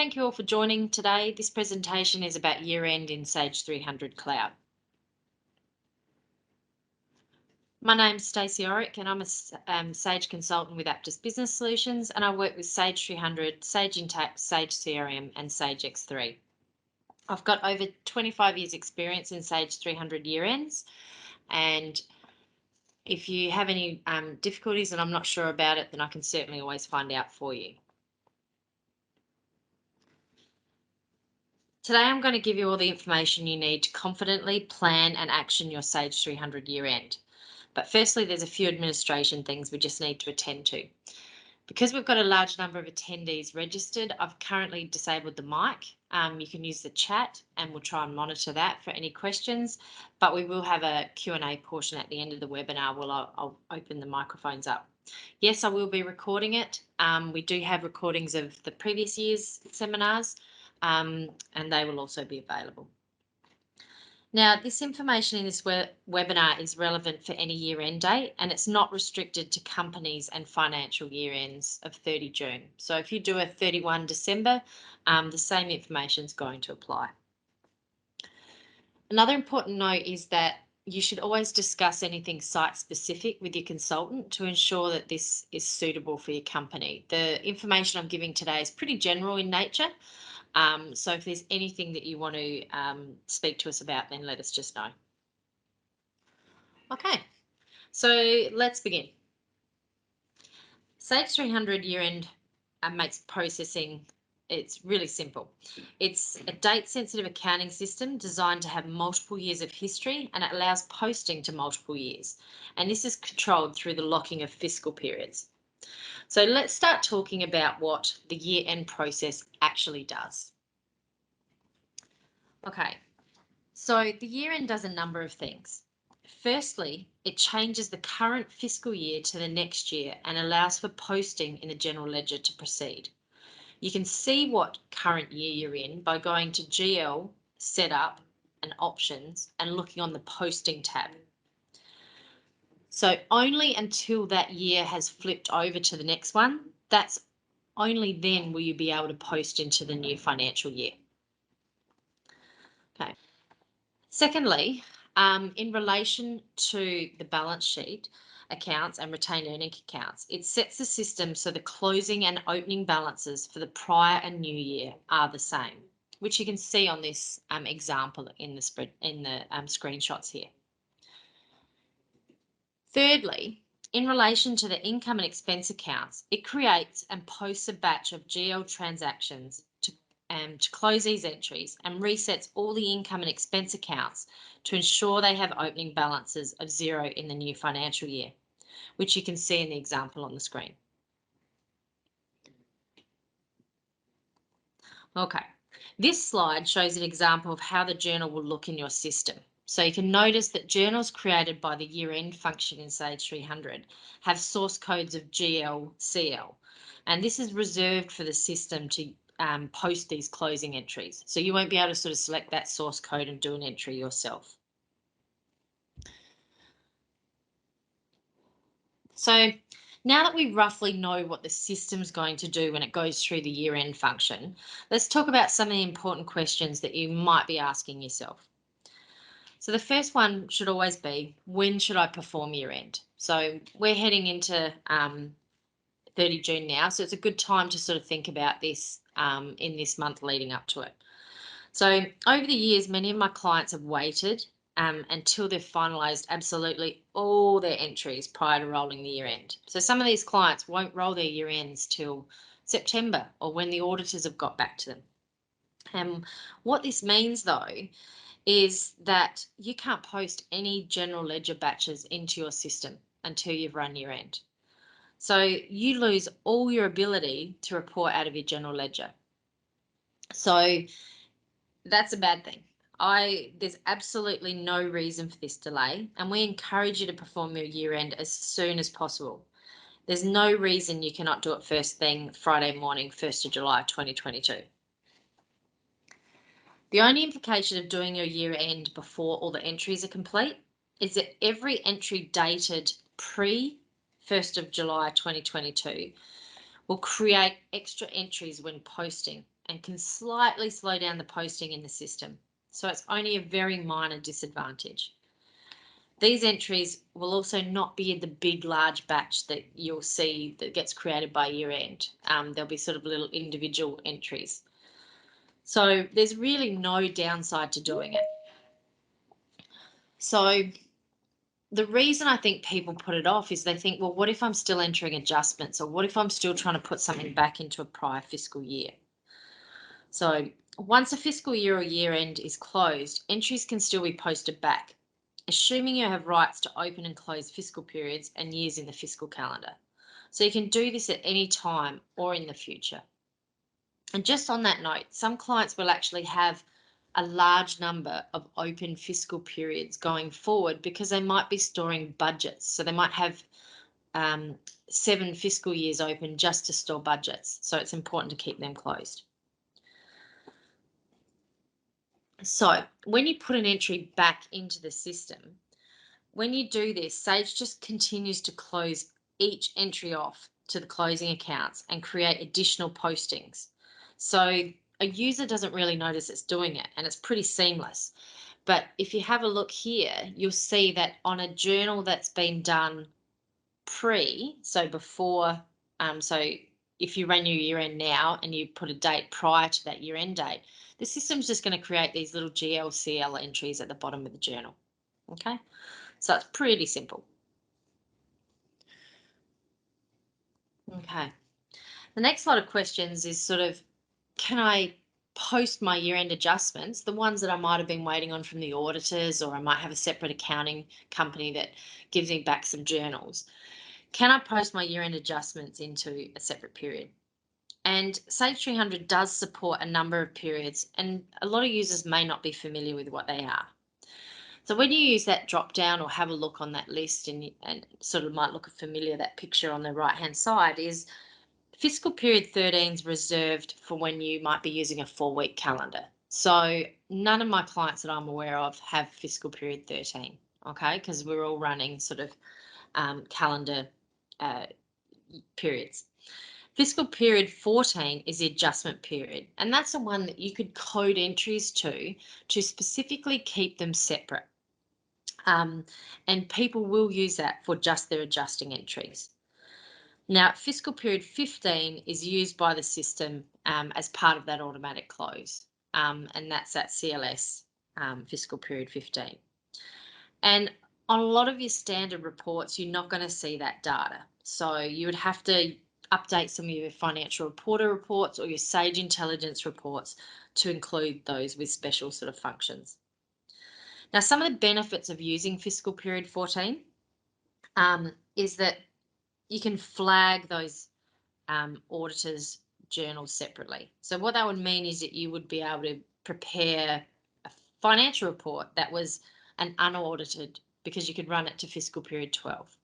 thank you all for joining today. This presentation is about year-end in Sage 300 Cloud. My name's Stacey Orick and I'm a Sage consultant with Aptus Business Solutions, and I work with Sage 300, Sage Intacct, Sage CRM and Sage X3. I've got over 25 years experience in Sage 300 year-ends, and if you have any difficulties and I'm not sure about it, then I can certainly always find out for you. Today I'm going to give you all the information you need to confidently plan and action your Sage 300 year-end. But firstly, there's a few administration things we just need to attend to. Because we've got a large number of attendees registered, I've currently disabled the mic. You can use the chat and we'll try and monitor that for any questions, but we will have a Q&A portion at the end of the webinar where I'll open the microphones up. Yes, I will be recording it. We do have recordings of the previous year's seminars, and they will also be available. Now, this information in this webinar is relevant for any year-end date, and it's not restricted to companies and financial year-ends of 30 June. So if you do a 31 December, the same information is going to apply. Another important note is that you should always discuss anything site-specific with your consultant to ensure that this is suitable for your company. The information I'm giving today is pretty general in nature. So if there's anything that you want to speak to us about, then let us just know. Okay, so let's begin. Sage 300 year-end makes processing, it's really simple. It's a date-sensitive accounting system designed to have multiple years of history, and it allows posting to multiple years. And this is controlled through the locking of fiscal periods. So let's start talking about what the year-end process actually does. Okay, so the year-end does a number of things. Firstly, it changes the current fiscal year to the next year and allows for posting in the general ledger to proceed. You can see what current year you're in by going to GL, Setup and Options and looking on the Posting tab. So only until that year has flipped over to the next one, that's only then will you be able to post into the new financial year. Okay. Secondly, in relation to the balance sheet accounts and retained earning accounts, it sets the system so the closing and opening balances for the prior and new year are the same, which you can see on this example in the screenshots here. Thirdly, in relation to the income and expense accounts, it creates and posts a batch of GL transactions to close these entries and resets all the income and expense accounts to ensure they have opening balances of 0 in the new financial year, which you can see in the example on the screen. Okay, this slide shows an example of how the journal will look in your system. So you can notice that journals created by the year-end function in Sage 300 have source codes of GL, CL, and this is reserved for the system to post these closing entries. So you won't be able to sort of select that source code and do an entry yourself. So now that we roughly know what the system's going to do when it goes through the year-end function, let's talk about some of the important questions that you might be asking yourself. So the first one should always be, when should I perform year-end? So we're heading into 30 June now, so it's a good time to sort of think about this in this month leading up to it. So over the years, many of my clients have waited until they've finalised absolutely all their entries prior to rolling the year end. So some of these clients won't roll their year ends till September or when the auditors have got back to them. And what this means though is that you can't post any general ledger batches into your system until you've run year end. So you lose all your ability to report out of your general ledger. So that's a bad thing. There's absolutely no reason for this delay, and we encourage you to perform your year end as soon as possible. There's no reason you cannot do it first thing Friday morning, 1st of July 2022. The only implication of doing your year end before all the entries are complete is that every entry dated pre 1st of July 2022 will create extra entries when posting, and can slightly slow down the posting in the system. So it's only a very minor disadvantage. These entries will also not be in the big, large batch that you'll see that gets created by year end. There'll be sort of little individual entries. So there's really no downside to doing it. So the reason I think people put it off is they think, well, what if I'm still entering adjustments, or what if I'm still trying to put something back into a prior fiscal year? So once a fiscal year or year end is closed, entries can still be posted back, assuming you have rights to open and close fiscal periods and years in the fiscal calendar. So you can do this at any time or in the future. And just on that note, some clients will actually have a large number of open fiscal periods going forward because they might be storing budgets. So they might have 7 fiscal years open just to store budgets. So it's important to keep them closed. So when you put an entry back into the system, when you do this, Sage just continues to close each entry off to the closing accounts and create additional postings. So a user doesn't really notice it's doing it, and it's pretty seamless. But if you have a look here, you'll see that on a journal that's been done so before, so if you run your year end now and you put a date prior to that year end date, the system's just going to create these little GLCL entries at the bottom of the journal. Okay, so it's pretty simple. Okay, the next lot of questions is sort of, can I post my year-end adjustments, the ones that I might have been waiting on from the auditors, or I might have a separate accounting company that gives me back some journals. Can I post my year-end adjustments into a separate period? And Sage 300 does support a number of periods, and a lot of users may not be familiar with what they are. So when you use that drop down or have a look on that list, and sort of might look familiar, that picture on the right hand side is fiscal period 13 is reserved for when you might be using a 4-week calendar. So none of my clients that I'm aware of have fiscal period 13, okay, because we're all running sort of calendar periods. Fiscal period 14 is the adjustment period, and that's the one that you could code entries to specifically keep them separate. And people will use that for just their adjusting entries. Now, fiscal period 15 is used by the system as part of that automatic close, and that's that CLS fiscal period 15. And on a lot of your standard reports, you're not going to see that data. So you would have to update some of your financial reporter reports or your Sage Intelligence reports to include those with special sort of functions. Now, some of the benefits of using fiscal period 14 is that you can flag those auditors' journals separately. So what that would mean is that you would be able to prepare a financial report that was an unaudited, because you could run it to fiscal period 12.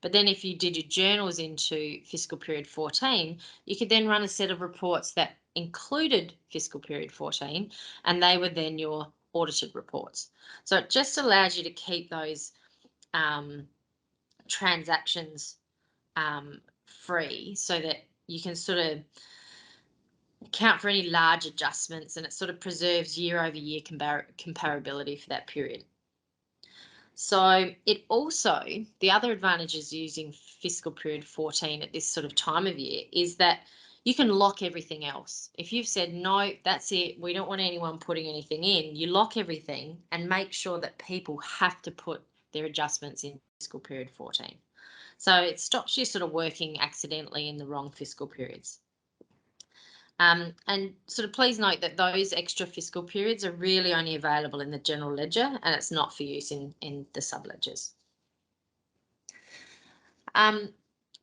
But then if you did your journals into fiscal period 14, you could then run a set of reports that included fiscal period 14, and they were then your audited reports. So it just allows you to keep those transactions free, so that you can sort of account for any large adjustments, and it sort of preserves year-over-year comparability for that period. So it also, the other advantages using fiscal period 14 at this sort of time of year is that you can lock everything else. If you've said, no, that's it, we don't want anyone putting anything in, you lock everything and make sure that people have to put their adjustments in fiscal period 14. So it stops you sort of working accidentally in the wrong fiscal periods. And sort of please note that those extra fiscal periods are really only available in the general ledger, and it's not for use in the subledgers.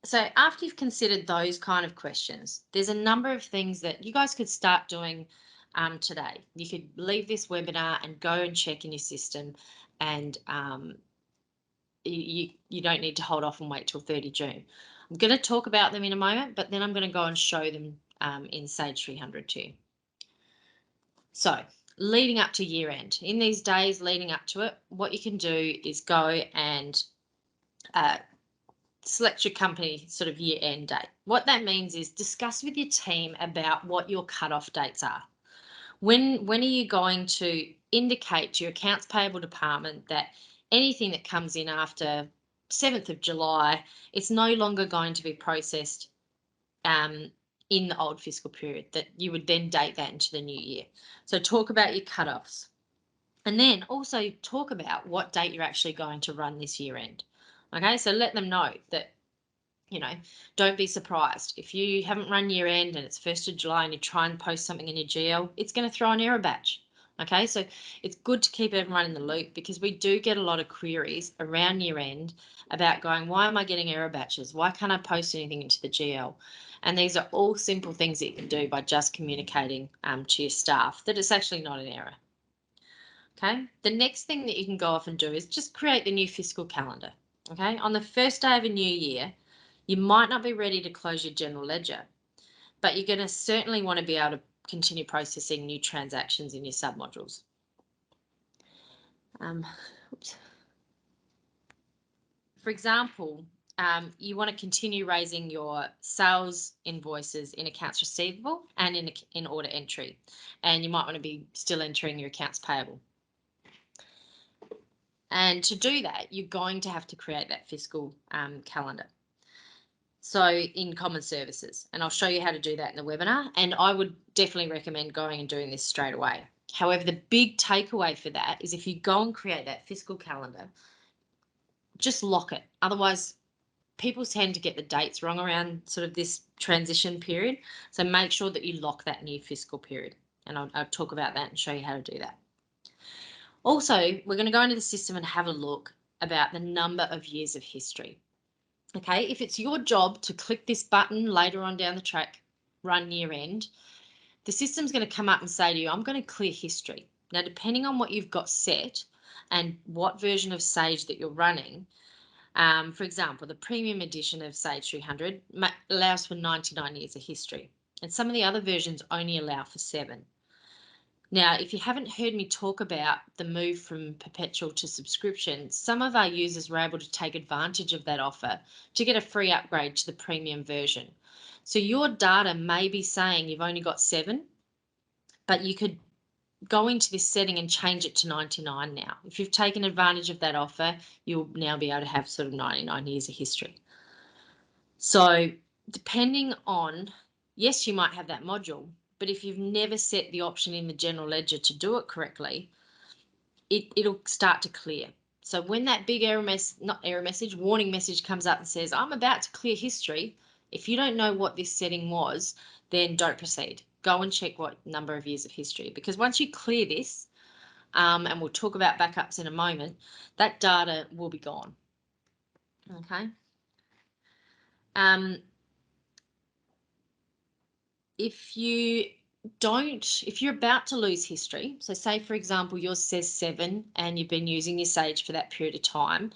So after you've considered those kind of questions, there's a number of things that you guys could start doing today. You could leave this webinar and go and check in your system, and you don't need to hold off and wait till 30 June. I'm going to talk about them in a moment, but then I'm going to go and show them in Sage 300 too. So leading up to year end, in these days leading up to it, what you can do is go and select your company sort of year end date. What that means is discuss with your team about what your cutoff dates are. When are you going to indicate to your accounts payable department that anything that comes in after 7th of July, it's no longer going to be processed in the old fiscal period, that you would then date that into the new year. So talk about your cutoffs. And then also talk about what date you're actually going to run this year end. Okay, so let them know that, don't be surprised. If you haven't run year end and it's 1st of July and you try and post something in your GL, it's going to throw an error batch. Okay, so it's good to keep everyone in the loop, because we do get a lot of queries around year end about going, why am I getting error batches? Why can't I post anything into the GL? And these are all simple things that you can do by just communicating to your staff that it's actually not an error. Okay, the next thing that you can go off and do is just create the new fiscal calendar. Okay, on the first day of a new year, you might not be ready to close your general ledger, but you're going to certainly want to be able to continue processing new transactions in your submodules. Oops. For example, you want to continue raising your sales invoices in accounts receivable and in order entry, and you might want to be still entering your accounts payable. And to do that, you're going to have to create that fiscal calendar. So in common services, and I'll show you how to do that in the webinar, and I would definitely recommend going and doing this straight away. However, the big takeaway for that is if you go and create that fiscal calendar, just lock it. Otherwise, people tend to get the dates wrong around sort of this transition period. So make sure that you lock that new fiscal period, and I'll talk about that and show you how to do that. Also, we're going to go into the system and have a look about the number of years of history. Okay, if it's your job to click this button later on down the track, run year end, the system's going to come up and say to you, I'm going to clear history. Now, depending on what you've got set and what version of Sage that you're running, for example, the premium edition of Sage 300 allows for 99 years of history, and some of the other versions only allow for 7. Now, if you haven't heard me talk about the move from perpetual to subscription, some of our users were able to take advantage of that offer to get a free upgrade to the premium version. So your data may be saying you've only got 7, but you could go into this setting and change it to 99 now. If you've taken advantage of that offer, you'll now be able to have sort of 99 years of history. So depending on, yes, you might have that module, but if you've never set the option in the general ledger to do it correctly, it'll start to clear. So when that big warning message comes up and says, I'm about to clear history, if you don't know what this setting was, then don't proceed. Go and check what number of years of history, because once you clear this, and we'll talk about backups in a moment, that data will be gone. Okay. If you're about to lose history, so say, for example, yours says 7 and you've been using your Sage for that period of time,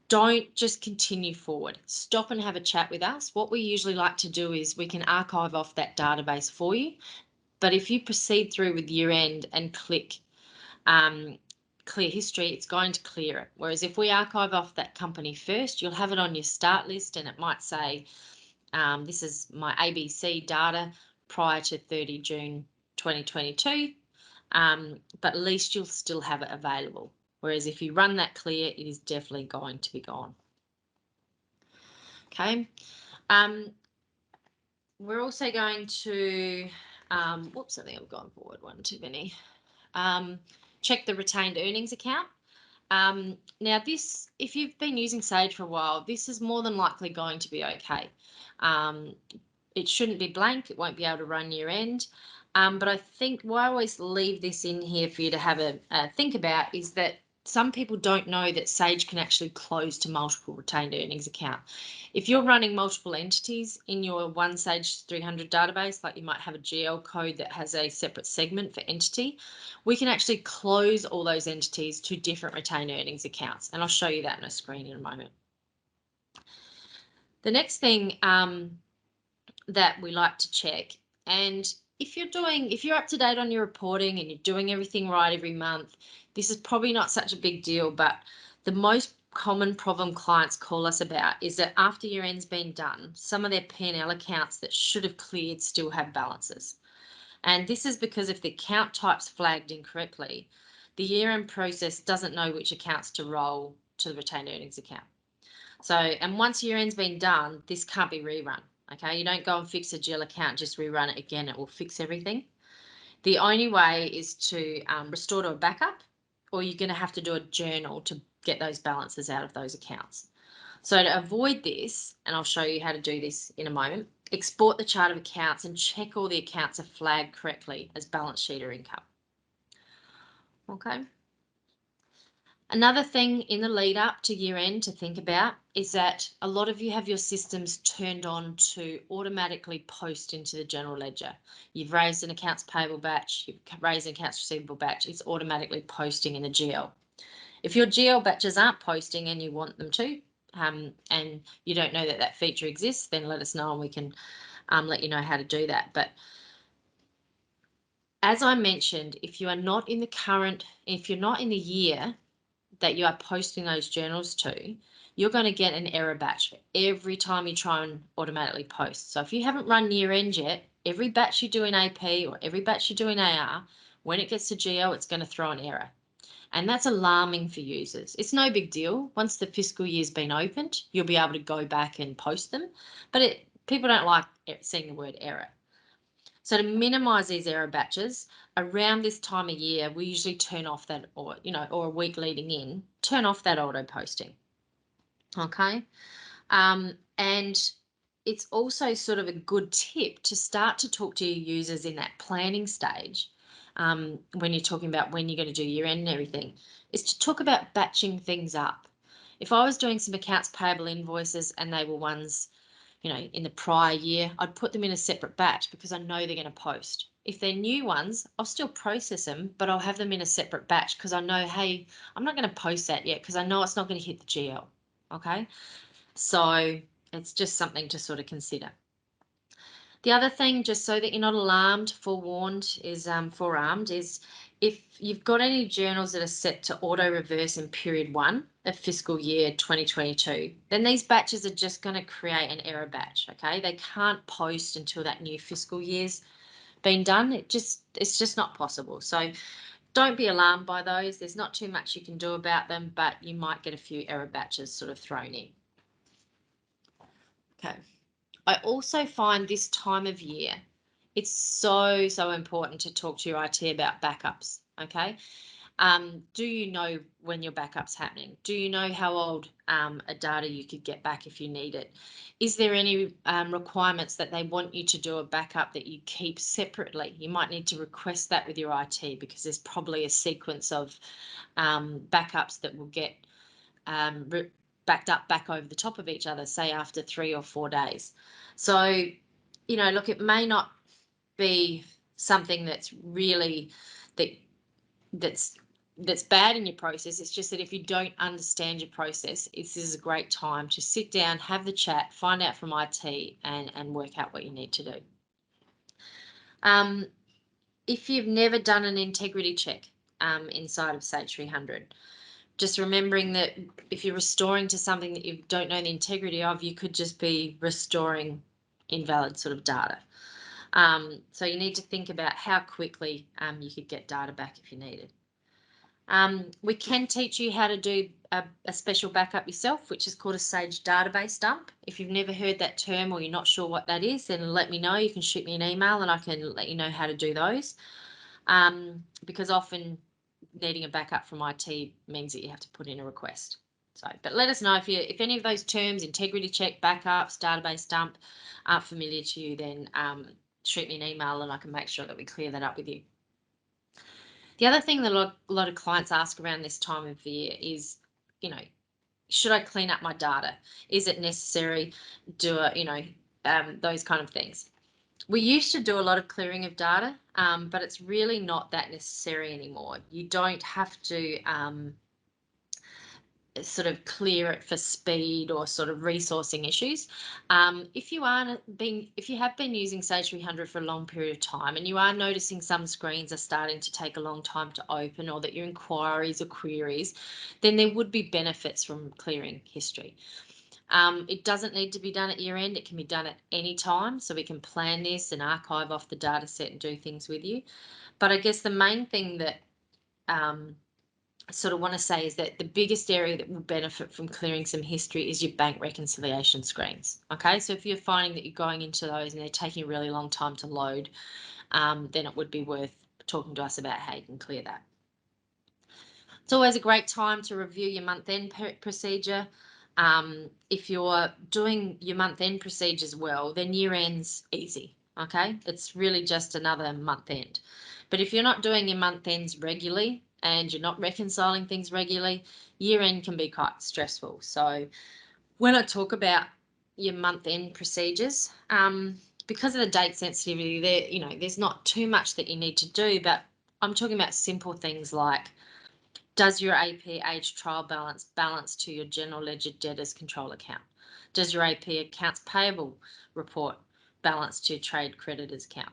don't just continue forward. Stop and have a chat with us. What we usually like to do is we can archive off that database for you. But if you proceed through with year end and click clear history, it's going to clear it. Whereas if we archive off that company first, you'll have it on your start list and it might say, this is my ABC data prior to 30 June 2022, but at least you'll still have it available. Whereas if you run that clear, it is definitely going to be gone. Okay. We're also going to, whoops, I think I've gone forward one too many. Check the retained earnings account. Now this, if you've been using Sage for a while, this is more than likely going to be okay. It shouldn't be blank. It won't be able to run year end. But I think why I always leave this in here for you to have a think about is that some people don't know that Sage can actually close to multiple retained earnings account. If you're running multiple entities in your one Sage 300 database, like you might have a GL code that has a separate segment for entity, we can actually close all those entities to different retained earnings accounts. And I'll show you that on a screen in a moment. The next thing that we like to check, and if you're up to date on your reporting and you're doing everything right every month, this is probably not such a big deal, but the most common problem clients call us about is that after year end's been done, some of their P&L accounts that should have cleared still have balances. And this is because if the account type's flagged incorrectly, the year-end process doesn't know which accounts to roll to the retained earnings account. So, and once year-end's been done, this can't be rerun. Okay, you don't go and fix a GL account, just rerun it again. It will fix everything. The only way is to restore to a backup, or you're going to have to do a journal to get those balances out of those accounts. So to avoid this, and I'll show you how to do this in a moment, export the chart of accounts and check all the accounts are flagged correctly as balance sheet or income. Okay. Another thing in the lead up to year end to think about is that a lot of you have your systems turned on to automatically post into the general ledger. You've raised an accounts payable batch, you've raised an accounts receivable batch, it's automatically posting in the GL. If your GL batches aren't posting and you want them to, and you don't know that that feature exists, then let us know and we can let you know how to do that. But as I mentioned, if you're not in the year that you are posting those journals to, you're going to get an error batch every time you try and automatically post. So if you haven't run year end yet, every batch you do in AP or every batch you do in AR, when it gets to GL, it's going to throw an error. And that's alarming for users. It's no big deal. Once the fiscal year's been opened, you'll be able to go back and post them. But people don't like seeing the word error. So to minimize these error batches, around this time of year, we usually turn off that, or a week leading in, turn off that auto posting. Okay. And it's also sort of a good tip to start to talk to your users in that planning stage, when you're talking about when you're going to do year end and everything, is to talk about batching things up. If I was doing some accounts payable invoices and they were ones, in the prior year, I'd put them in a separate batch because I know they're going to post. If they're new ones, I'll still process them, but I'll have them in a separate batch because I know, hey, I'm not going to post that yet because I know it's not going to hit the GL. Okay. So it's just something to sort of consider. The other thing, just so that you're not alarmed, forewarned, is forearmed, is if you've got any journals that are set to auto reverse in period 1 of fiscal year 2022, then these batches are just going to create an error batch. Okay, they can't post until that new fiscal year's been done. It's just not possible. So don't be alarmed by those. There's not too much you can do about them, but you might get a few error batches sort of thrown in. Okay. I also find this time of year, it's so, so important to talk to your IT about backups, okay? Do you know when your backup's happening? Do you know how old a data you could get back if you need it? Is there any requirements that they want you to do a backup that you keep separately? You might need to request that with your IT because there's probably a sequence of backups that will get backed up back over the top of each other, say after 3 or 4 days. So, look, it may not be something that's really that's bad in your process. It's just that if you don't understand your process, this is a great time to sit down, have the chat, find out from IT and work out what you need to do. If you've never done an integrity check inside of Sage 300, just remembering that if you're restoring to something that you don't know the integrity of, you could just be restoring invalid sort of data. So you need to think about how quickly you could get data back if you needed. We can teach you how to do a special backup yourself, which is called a Sage database dump. If you've never heard that term or you're not sure what that is, then let me know. You can shoot me an email and I can let you know how to do those. Because often needing a backup from IT means that you have to put in a request. So, but let us know if any of those terms, integrity check, backups, database dump, aren't familiar to you, then shoot me an email and I can make sure that we clear that up with you. The other thing that a lot of clients ask around this time of year is, should I clean up my data? Is it necessary? Those kind of things. We used to do a lot of clearing of data, but it's really not that necessary anymore. You don't have to sort of clear it for speed or sort of resourcing issues. If you have been using Sage 300 for a long period of time and you are noticing some screens are starting to take a long time to open, or that your inquiries or queries, then there would be benefits from clearing history. It doesn't need to be done at year end. It can be done at any time. So we can plan this and archive off the data set and do things with you. But I guess the main thing that I sort of want to say is that the biggest area that will benefit from clearing some history is your bank reconciliation screens. Okay, so if you're finding that you're going into those and they're taking a really long time to load, then it would be worth talking to us about how you can clear that. It's always a great time to review your month-end procedure. If you're doing your month-end procedures well, then year-end's easy. Okay, it's really just another month-end. But if you're not doing your month-ends regularly and you're not reconciling things regularly, year-end can be quite stressful. So when I talk about your month-end procedures, because of the date sensitivity, there's not too much that you need to do, but I'm talking about simple things like, does your AP age trial balance to your general ledger debtors control account? Does your AP accounts payable report balance to your trade creditors account?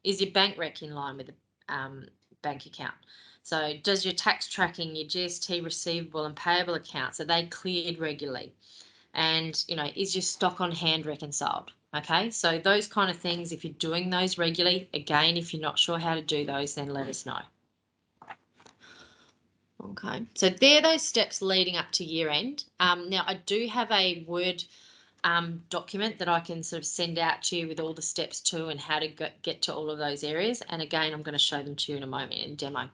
Is your bank rec in line with the bank account? So does your tax tracking, your GST receivable and payable accounts, are they cleared regularly? And, is your stock on hand reconciled? Okay, so those kind of things, if you're doing those regularly, again, if you're not sure how to do those, then let us know. Okay, so they're those steps leading up to year end. Now, I do have a Word document that I can sort of send out to you with all the steps to and how to get to all of those areas. And again, I'm going to show them to you in a moment in demo.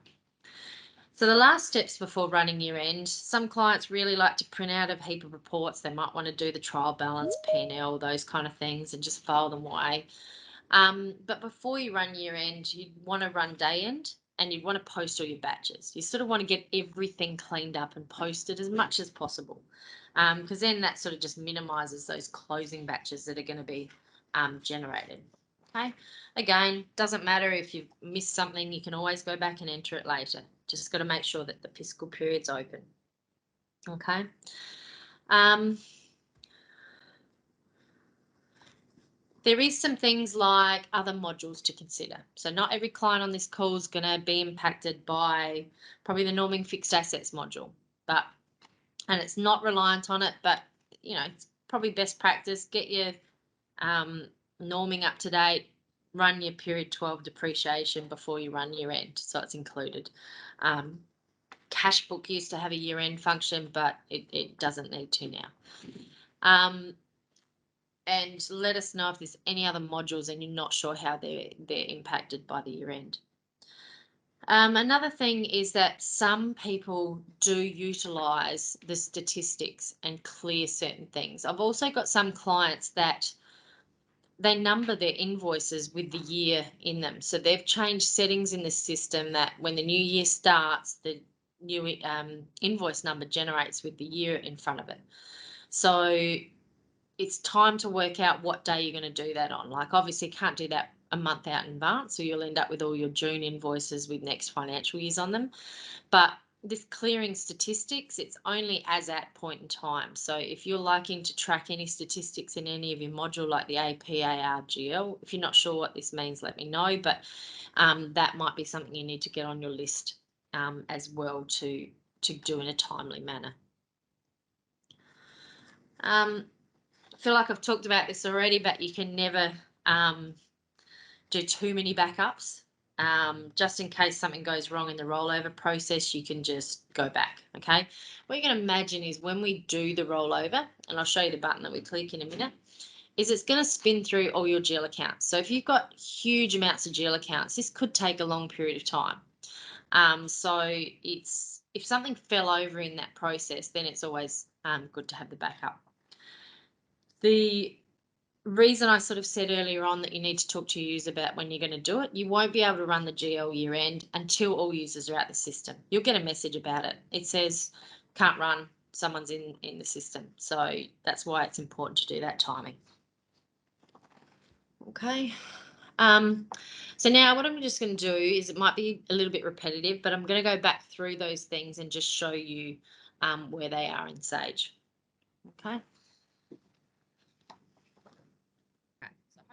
So the last steps before running year end, some clients really like to print out a heap of reports. They might want to do the trial balance, P&L, those kind of things, and just file them away. But before you run year end, you'd want to run day end and you'd want to post all your batches. You sort of want to get everything cleaned up and posted as much as possible, because then that sort of just minimizes those closing batches that are going to be generated. Okay. Again, doesn't matter if you've missed something, you can always go back and enter it later. Just got to make sure that the fiscal period's open. Okay. There is some things like other modules to consider. So not every client on this call is going to be impacted by probably the norming fixed assets module, and it's not reliant on it, but it's probably best practice. Get your norming up to date, run your period 12 depreciation before you run year end, so it's included. Cash book used to have a year end function, but it doesn't need to now. And let us know if there's any other modules and you're not sure how they're impacted by the year end. Another thing is that some people do utilise the statistics and clear certain things. I've also got some clients that they number their invoices with the year in them. So they've changed settings in the system that when the new year starts, the new invoice number generates with the year in front of it. So it's time to work out what day you're going to do that on. Like, obviously, you can't do that a month out in advance, so you'll end up with all your June invoices with next financial years on them. But this clearing statistics, it's only as at point in time. So if you're liking to track any statistics in any of your module, like the AP, AR, GL, if you're not sure what this means, let me know. But that might be something you need to get on your list as well to do in a timely manner. I feel like I've talked about this already, but you can never do too many backups. Just in case something goes wrong in the rollover process, you can just go back. Okay. What you're going to imagine is when we do the rollover, and I'll show you the button that we click in a minute, is it's going to spin through all your GL accounts. So if you've got huge amounts of GL accounts, this could take a long period of time. So if something fell over in that process, then it's always good to have the backup. The reason I sort of said earlier on that you need to talk to your user about when you're going to do it, you won't be able to run the GL year end until all users are out the system. You'll get a message about it. It says can't run, someone's in the system. So that's why it's important to do that timing. Okay. So now what I'm just going to do is, it might be a little bit repetitive, but I'm going to go back through those things and just show you where they are in Sage. Okay. So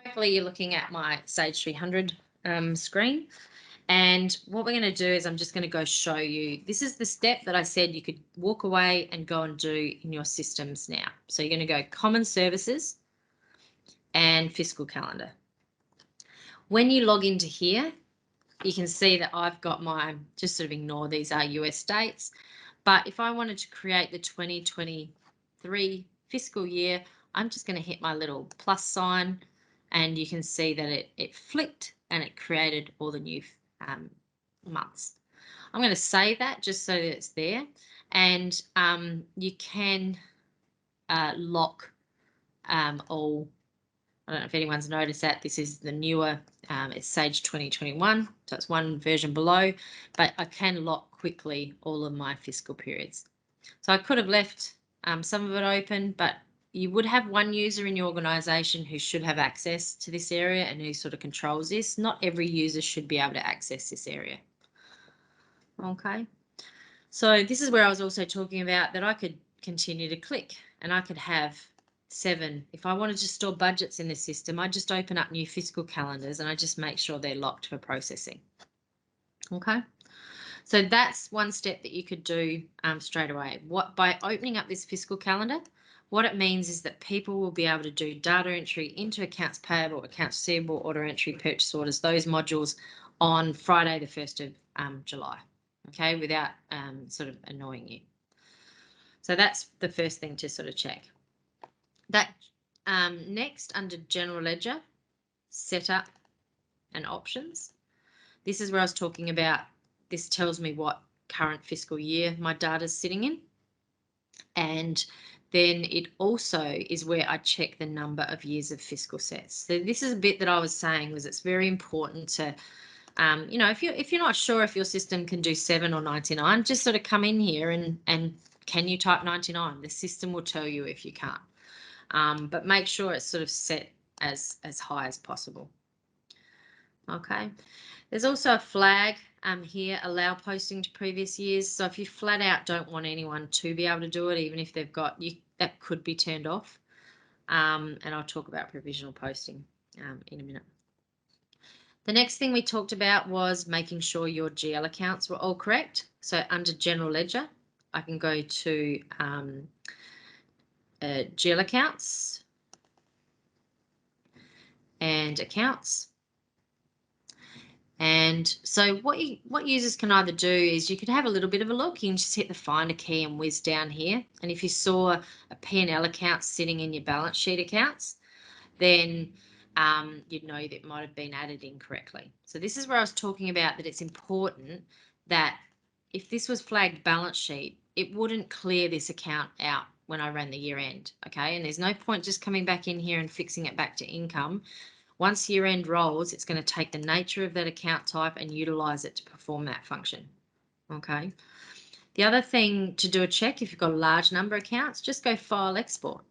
hopefully you're looking at my Sage 300 screen. And what we're going to do is I'm just going to go show you. This is the step that I said you could walk away and go and do in your systems now. So you're going to go Common Services and Fiscal Calendar. When you log into here, you can see that I've got my, just sort of ignore these are US dates. But if I wanted to create the 2023 fiscal year, I'm just going to hit my little plus sign and you can see that it flicked and it created all the new months. I'm going to save that just so that it's there, and you can lock all. I don't know if anyone's noticed that this is the newer, it's Sage 2021, so it's one version below, but I can lock quickly all of my fiscal periods. So I could have left some of it open, but you would have one user in your organisation who should have access to this area and who sort of controls this. Not every user should be able to access this area. Okay, so this is where I was also talking about that I could continue to click and I could have 7. If I wanted to store budgets in the system, I just open up new fiscal calendars and I just make sure they're locked for processing. Okay, so that's one step that you could do straight away. By opening up this fiscal calendar, what it means is that people will be able to do data entry into accounts payable, accounts receivable, order entry, purchase orders, those modules on Friday the 1st of July. Okay, without sort of annoying you. So that's the first thing to sort of check. That next, under General Ledger, Setup and Options. This is where I was talking about, this tells me what current fiscal year my data is sitting in. And then it also is where I check the number of years of fiscal sets. So this is a bit that I was saying was it's very important to you know, if you're not sure if your system can do 7 or 99, just sort of come in here and can you type 99? The system will tell you if you can't. But make sure it's sort of set as high as possible. Okay. There's also a flag here, allow posting to previous years. So if you flat out don't want anyone to be able to do it, even if they've got you, that could be turned off. And I'll talk about provisional posting in a minute. The next thing we talked about was making sure your GL accounts were all correct. So under General Ledger, I can go to GL accounts and accounts. And so what users can either do is you could have a little bit of a look. You can just hit the Finder key and whiz down here. And if you saw a P&L account sitting in your balance sheet accounts, then you'd know that it might have been added incorrectly. So this is where I was talking about that it's important that if this was flagged balance sheet, it wouldn't clear this account out when I ran the year end. Okay, and there's no point just coming back in here and fixing it back to income. Once year end rolls, it's going to take the nature of that account type and utilize it to perform that function. Okay. The other thing to do a check, if you've got a large number of accounts, just go File Export.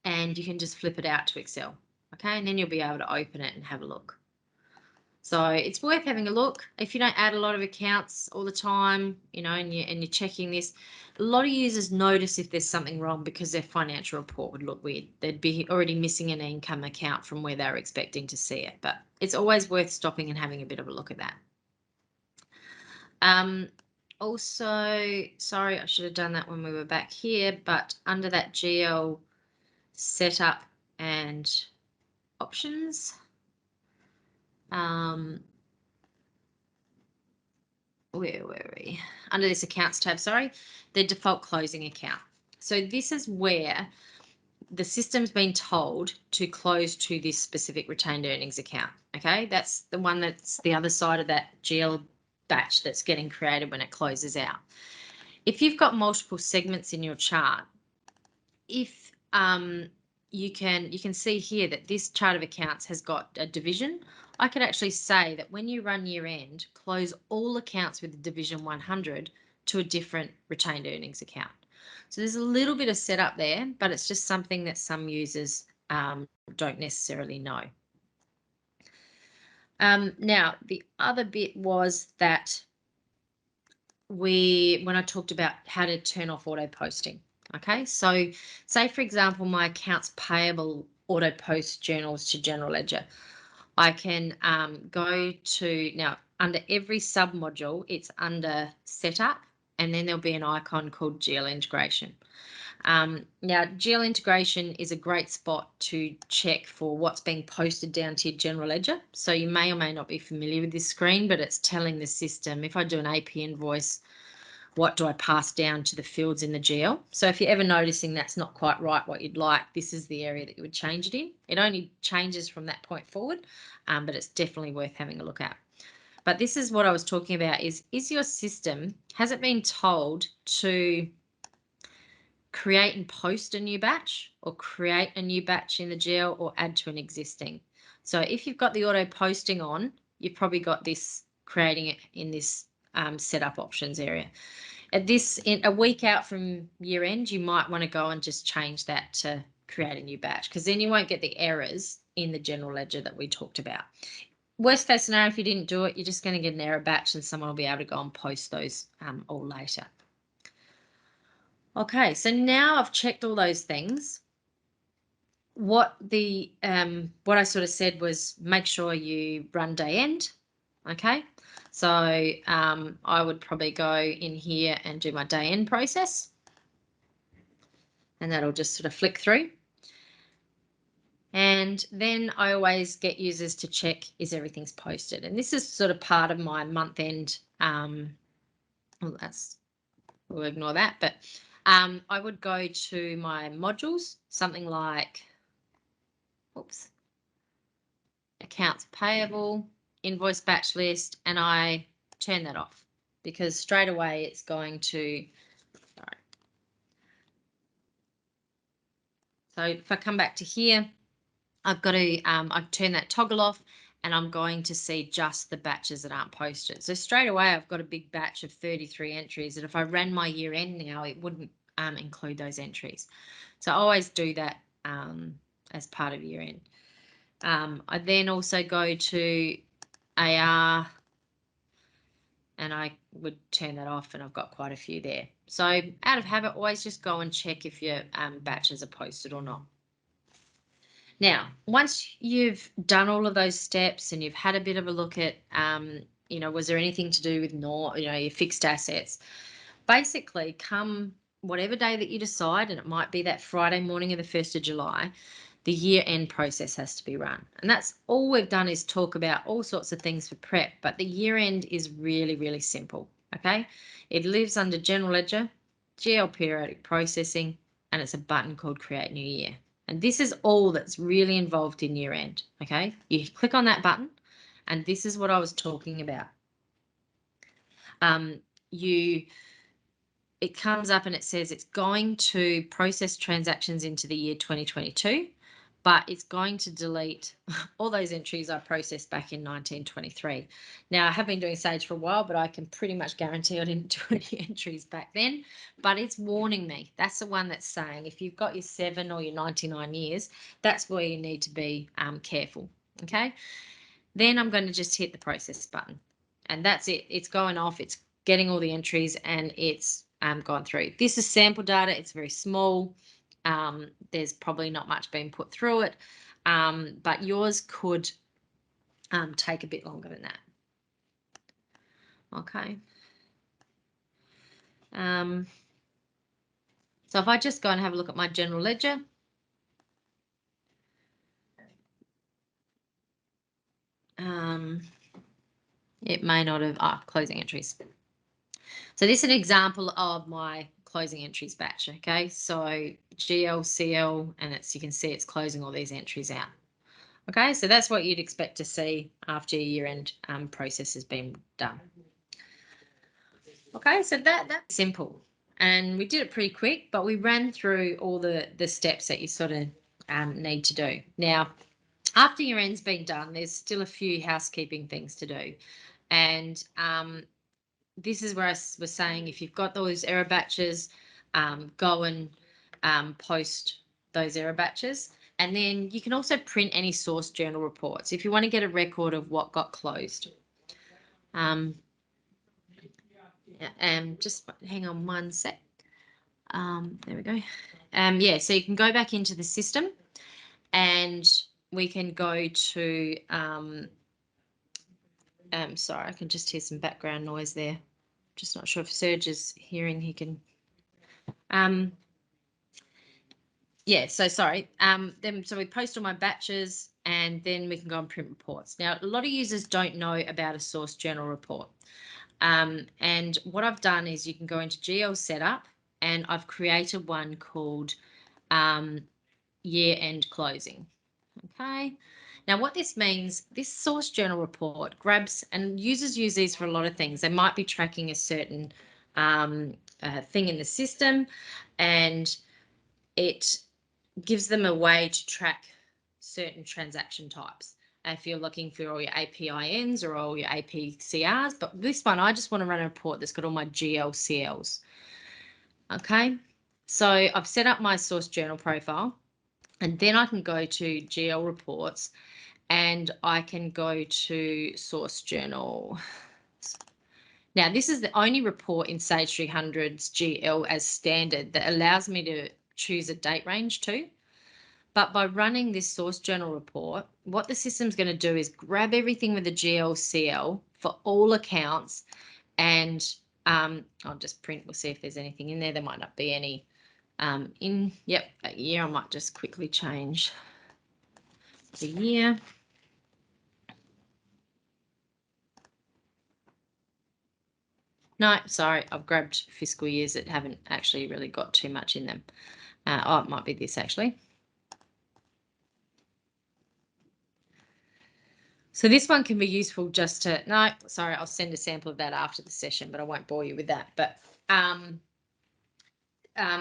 And you can just flip it out to Excel. Okay, and then you'll be able to open it and have a look. So it's worth having a look. If you don't add a lot of accounts all the time, you know, and you're checking this, a lot of users notice if there's something wrong because their financial report would look weird. They'd be already missing an income account from where they're expecting to see it. But it's always worth stopping and having a bit of a look at that. Also, sorry, I should have done that when we were back here, but under that GL Setup and Options, where were we? Under this accounts tab, sorry, the default closing account. So this is where the system's been told to close to this specific retained earnings account. Okay, that's the one that's the other side of that GL batch that's getting created when it closes out. If you've got multiple segments in your chart, if you can see here that this chart of accounts has got a division. I could actually say that when you run year end, close all accounts with the division 100 to a different retained earnings account. So there's a little bit of setup there, but it's just something that some users don't necessarily know. Now, the other bit was that when I talked about how to turn off auto posting. Okay, so say for example, my accounts payable auto post journals to general ledger. I can go to now under every sub module, it's under setup, and then there'll be an icon called GL integration. Now, GL integration is a great spot to check for what's being posted down to your general ledger. So you may or may not be familiar with this screen, but it's telling the system if I do an AP invoice, what do I pass down to the fields in the GL? So if you're ever noticing that's not quite right what you'd like, this is the area that you would change it in. It only changes from that point forward, but it's definitely worth having a look at. But this is what I was talking about is your system, has it been told to create and post a new batch or create a new batch in the GL or add to an existing? So if you've got the auto posting on, you've probably got this creating it in this setup options area. At this, in a week out from year end, you might want to go and just change that to create a new batch, because then you won't get the errors in the general ledger that we talked about. Worst case scenario, if you didn't do it, you're just going to get an error batch and someone will be able to go and post those all later. Okay, so now I've checked all those things. What I sort of said was make sure you run day end. Okay, so I would probably go in here and do my day end process, and that'll just sort of flick through. And then I always get users to check is everything's posted, and this is sort of part of my month end. Well, we'll ignore that, but I would go to my modules, something like, accounts payable, invoice batch list, and I turn that off because straight away it's going to, sorry. So if I come back to here, I've got to, I've turned that toggle off and I'm going to see just the batches that aren't posted. So straight away I've got a big batch of 33 entries that if I ran my year end now, it wouldn't include those entries. So I always do that as part of year end. I then also go to AR and I would turn that off, and I've got quite a few there. So out of habit, always just go and check if your batches are posted or not. Now, once you've done all of those steps and you've had a bit of a look at, was there anything to do with your fixed assets? Basically, come whatever day that you decide, and it might be that Friday morning of the 1st of July, the year-end process has to be run. And that's all we've done is talk about all sorts of things for prep, but the year-end is really, really simple, okay? It lives under General Ledger, GL Periodic Processing, and it's a button called Create New Year. And this is all that's really involved in year-end, okay? You click on that button, and this is what I was talking about. It comes up and it says it's going to process transactions into the year 2022, but it's going to delete all those entries I processed back in 1923. Now, I have been doing Sage for a while, but I can pretty much guarantee I didn't do any entries back then, but it's warning me. That's the one that's saying if you've got your 7 or your 99 years, that's where you need to be careful, okay? Then I'm going to just hit the process button, and that's it. It's going off. It's getting all the entries, and it's gone through. This is sample data. It's very small. There's probably not much being put through it, but yours could take a bit longer than that. Okay. So if I just go and have a look at my general ledger, it may not have, closing entries. So this is an example of my closing entries batch, okay? So GL, CL, and you can see it's closing all these entries out. Okay, so that's what you'd expect to see after your year-end process has been done. Okay, so that's simple. And we did it pretty quick, but we ran through all the steps that you sort of need to do. Now, after your end's been done, there's still a few housekeeping things to do. And this is where I was saying if you've got those error batches, go and post those error batches. And then you can also print any source journal reports if you want to get a record of what got closed. just hang on one sec. There we go. Yeah, so you can go back into the system and we can go to, sorry, I can just hear some background noise there. Just not sure if Serge is hearing, he can, yeah, so sorry. Then so we post all my batches and then we can go and print reports. Now, a lot of users don't know about a source journal report. And what I've done is you can go into GL setup and I've created one called year-end closing. Okay. Now, what this means, this source journal report grabs, and users use these for a lot of things. They might be tracking a certain thing in the system, and it gives them a way to track certain transaction types. If you're looking for all your APINs or all your APCRs, but this one, I just want to run a report that's got all my GLCLs. Okay, so I've set up my source journal profile, and then I can go to GL reports and I can go to source journal. Now, this is the only report in Sage 300's GL as standard that allows me to choose a date range too. But by running this source journal report, what the system's going to do is grab everything with the GLCL for all accounts, and I'll just print, we'll see if there's anything in there. There might not be any yep, that year. I might just quickly change the year. No, sorry, I've grabbed fiscal years that haven't actually really got too much in them. Oh, it might be this actually. So this one can be useful just to, no, sorry, I'll send a sample of that after the session, but I won't bore you with that. But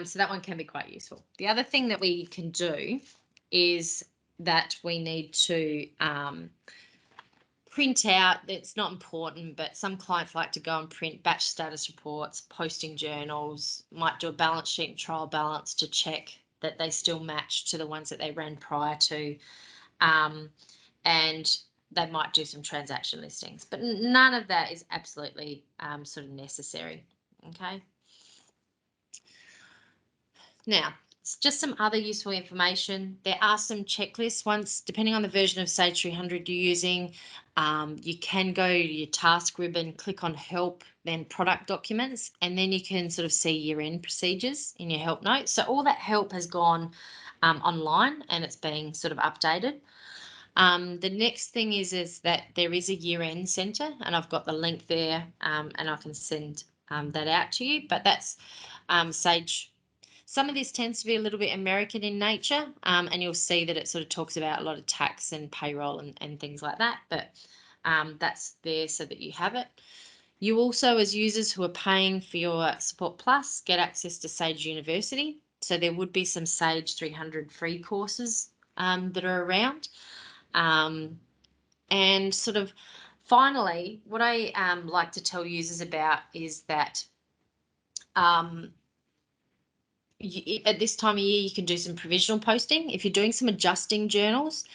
so that one can be quite useful. The other thing that we can do is that we need to print out, it's not important, but some clients like to go and print batch status reports, posting journals, might do a balance sheet and trial balance to check that they still match to the ones that they ran prior to. And they might do some transaction listings, but none of that is absolutely sort of necessary. Okay. Now, just some other useful information. There are some checklists. Once, depending on the version of Sage 300 you're using, you can go to your task ribbon, click on help, then product documents, and then you can sort of see year-end procedures in your help notes. So all that help has gone online and it's being sort of updated. The next thing is that there is a year-end centre, and I've got the link there, and I can send that out to you. But that's Sage. Some of this tends to be a little bit American in nature, and you'll see that it sort of talks about a lot of tax and payroll and things like that. But that's there so that you have it. You also, as users who are paying for your Support Plus, get access to Sage University. So there would be some Sage 300 free courses that are around. And sort of finally, what I like to tell users about is that at this time of year, you can do some provisional posting. If you're doing some adjusting journals,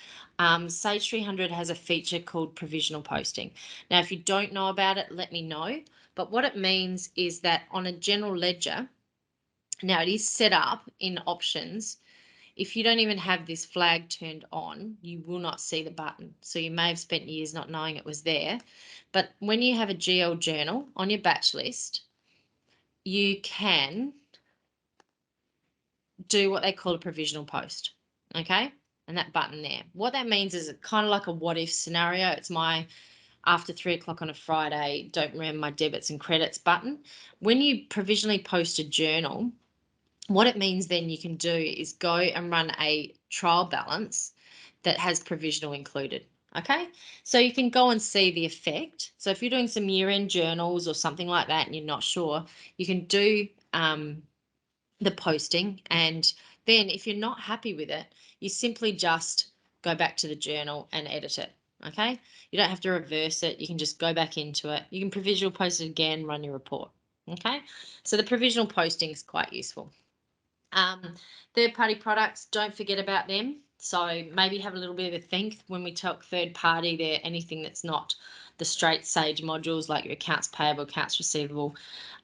Sage 300 has a feature called provisional posting. Now, if you don't know about it, let me know. But what it means is that on a general ledger, now it is set up in options. If you don't even have this flag turned on, you will not see the button. So you may have spent years not knowing it was there. But when you have a GL journal on your batch list, you can do what they call a provisional post, okay? And that button there. What that means is it's kind of like a what if scenario. It's my after 3 o'clock on a Friday, don't remember my debits and credits button. When you provisionally post a journal, what it means then you can do is go and run a trial balance that has provisional included. Okay, so you can go and see the effect. So if you're doing some year-end journals or something like that and you're not sure, you can do the posting, and then if you're not happy with it, you simply just go back to the journal and edit it. Okay, you don't have to reverse it. You can just go back into it. You can provisional post it again, run your report. Okay, so the provisional posting is quite useful. Third-party products, don't forget about them. So maybe have a little bit of a think when we talk third party there, anything that's not the straight Sage modules like your accounts payable, accounts receivable.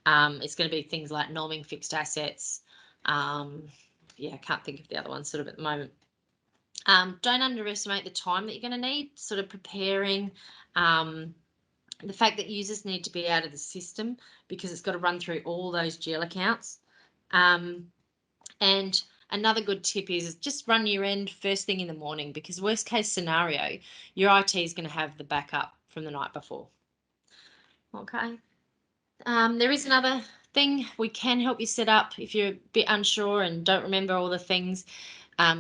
It's going to be things like norming fixed assets. Yeah, I can't think of the other ones sort of at the moment. Don't underestimate the time that you're going to need sort of preparing. The fact that users need to be out of the system because it's got to run through all those GL accounts. And another good tip is just run year end first thing in the morning, because worst case scenario, your IT is going to have the backup from the night before. Okay. There is another thing we can help you set up if you're a bit unsure and don't remember all the things.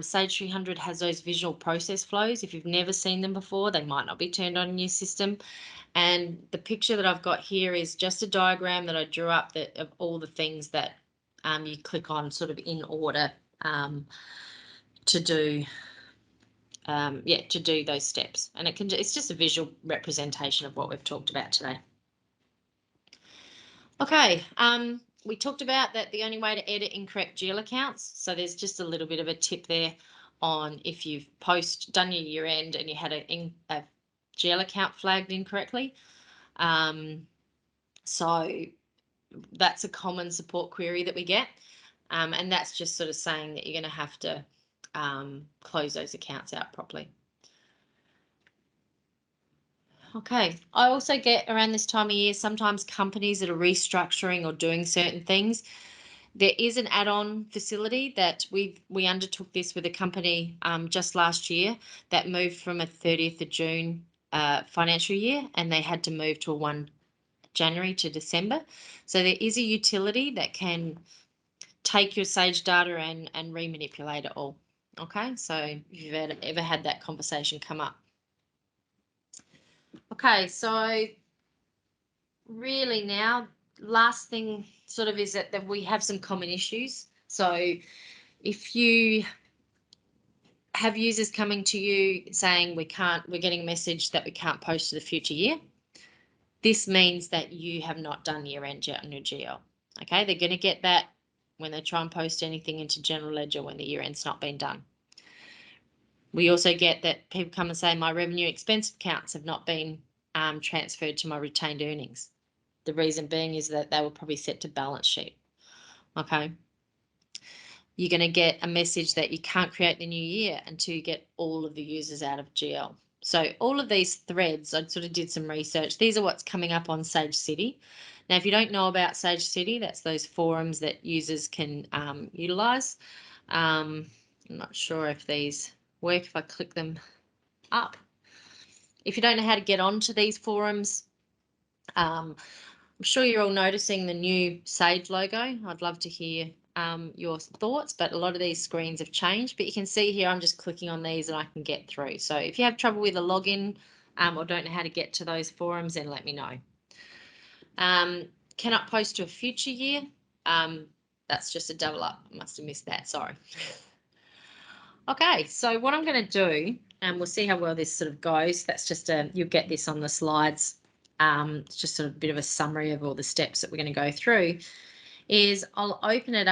Sage 300 has those visual process flows. If you've never seen them before, they might not be turned on in your system. And the picture that I've got here is just a diagram that I drew up of all the things that you click on sort of in order to do those steps. And it's just a visual representation of what we've talked about today. Okay, we talked about that the only way to edit incorrect GL accounts. So there's just a little bit of a tip there on if you've done your year end and you had a GL account flagged incorrectly. So that's a common support query that we get. And that's just sort of saying that you're going to have to close those accounts out properly. Okay, I also get around this time of year, sometimes companies that are restructuring or doing certain things. There is an add-on facility that we undertook this with a company just last year that moved from a 30th of June financial year, and they had to move to a 1 January to December. So there is a utility that can take your Sage data and remanipulate it all. Okay, so if you've ever had that conversation come up. Okay, so really now, last thing sort of is that we have some common issues. So if you have users coming to you saying we're getting a message that we can't post to the future year, this means that you have not done year end yet on your GL. Okay, they're going to get that when they try and post anything into general ledger when the year end's not been done. We also get that people come and say my revenue expense accounts have not been transferred to my retained earnings. The reason being is that they were probably set to balance sheet. Okay. You're going to get a message that you can't create the new year until you get all of the users out of GL. So all of these threads, I sort of did some research. These are what's coming up on Sage City. Now, if you don't know about Sage City, that's those forums that users can utilize. I'm not sure if these work if I click them up. If you don't know how to get onto these forums, I'm sure you're all noticing the new Sage logo. I'd love to hear your thoughts, but a lot of these screens have changed. But you can see here I'm just clicking on these and I can get through. So if you have trouble with a login or don't know how to get to those forums, then let me know. Cannot post to a future year. That's just a double up. I must have missed that. Sorry. Okay, so what I'm going to do, and we'll see how well this sort of goes. That's just you'll get this on the slides. It's just sort of a bit of a summary of all the steps that we're going to go through. Is I'll open it up.